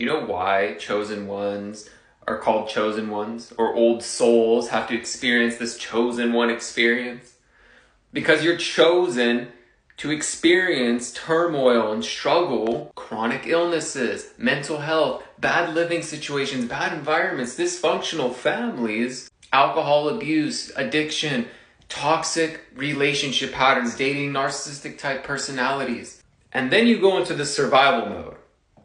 Do you know why chosen ones are called chosen ones, or old souls have to experience this chosen one experience? Because you're chosen to experience turmoil and struggle, chronic illnesses, mental health, bad living situations, bad environments, dysfunctional families, alcohol abuse, addiction, toxic relationship patterns, dating narcissistic type personalities. And then you go into the survival mode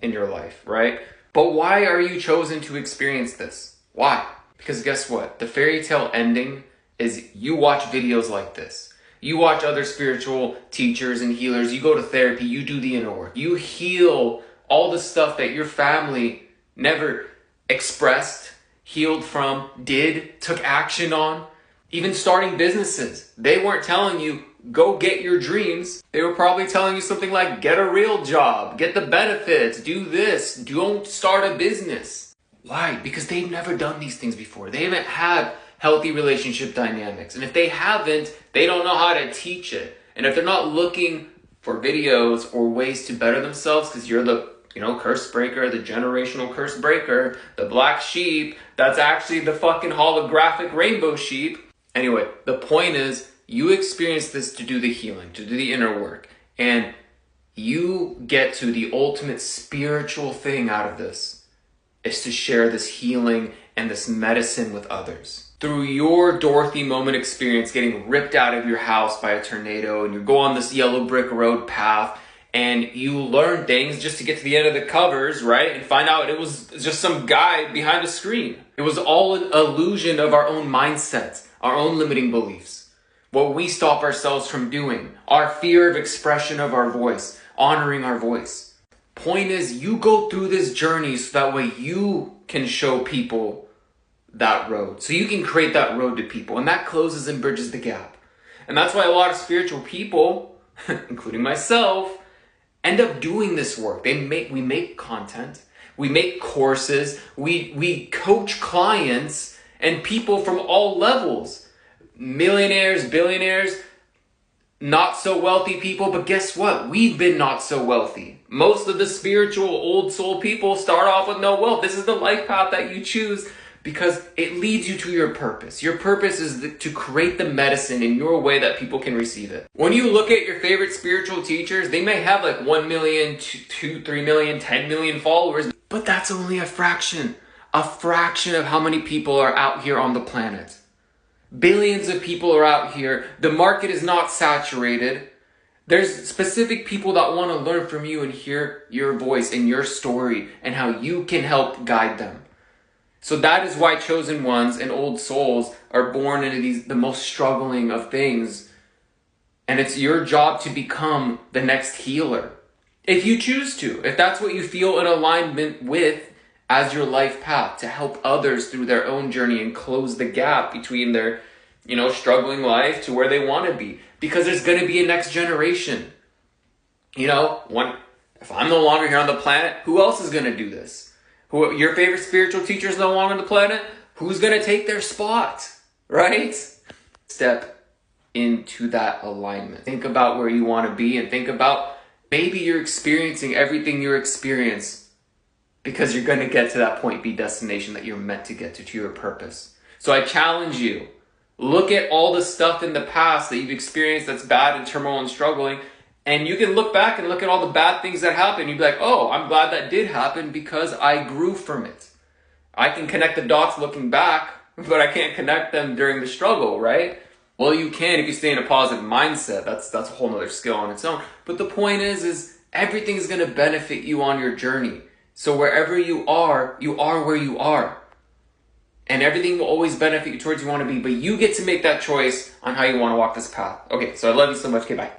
in your life, right? But why are you chosen to experience this? Why? Because guess what? The fairy tale ending is you watch videos like this. You watch other spiritual teachers and healers. You go to therapy. You do the inner work. You heal all the stuff that your family never expressed, healed from, took action on. Even starting businesses. They weren't telling you, go get your dreams. They were probably telling you something like, get a real job, get the benefits, do this, don't start a business. Why? Because they've never done these things before. They haven't had healthy relationship dynamics. And if they haven't, they don't know how to teach it. And if they're not looking for videos or ways to better themselves, because you're the curse breaker, the generational curse breaker, the black sheep, that's actually the fucking holographic rainbow sheep. Anyway, the point is, you experience this to do the healing, to do the inner work, and you get to the ultimate spiritual thing out of this, is to share this healing and this medicine with others. Through your Dorothy moment experience, getting ripped out of your house by a tornado, and you go on this yellow brick road path, and you learn things just to get to the end of the covers, right? And find out it was just some guy behind the screen. It was all an illusion of our own mindsets, our own limiting beliefs. What we stop ourselves from doing, our fear of expression of our voice, honoring our voice. Point is, you go through this journey so that way you can show people that road. So you can create that road to people, and that closes and bridges the gap. And that's why a lot of spiritual people, including myself, end up doing this work. We make content, we make courses, we coach clients and people from all levels. Millionaires, billionaires, not so wealthy people, but guess what? We've been not so wealthy. Most of the spiritual old soul people start off with no wealth. This is the life path that you choose because it leads you to your purpose. Your purpose is to create the medicine in your way that people can receive it. When you look at your favorite spiritual teachers, they may have like 1 million, 2, 3 million, 10 million followers, but that's only a fraction of how many people are out here on the planet. Billions of people are out here. The market is not saturated. There's specific people that want to learn from you and hear your voice and your story and how you can help guide them. So that is why chosen ones and old souls are born into the most struggling of things. And it's your job to become the next healer. If you choose to, if that's what you feel in alignment with as your life path, to help others through their own journey and close the gap between their, struggling life to where they want to be. Because there's going to be a next generation. If I'm no longer here on the planet, who else is going to do this? Your favorite spiritual teacher is no longer on the planet? Who's going to take their spot? Right? Step into that alignment. Think about where you want to be and think about maybe you're experiencing everything you're experiencing because you're going to get to that point B destination that you're meant to get to your purpose. So I challenge you, look at all the stuff in the past that you've experienced that's bad and turmoil and struggling, and you can look back and look at all the bad things that happened. You'd be like, oh, I'm glad that did happen because I grew from it. I can connect the dots looking back, but I can't connect them during the struggle, right? Well, you can if you stay in a positive mindset. That's a whole nother skill on its own. But the point is everything's going to benefit you on your journey. So wherever you are where you are. And everything will always benefit you towards you want to be, but you get to make that choice on how you want to walk this path. Okay, so I love you so much. Okay, bye.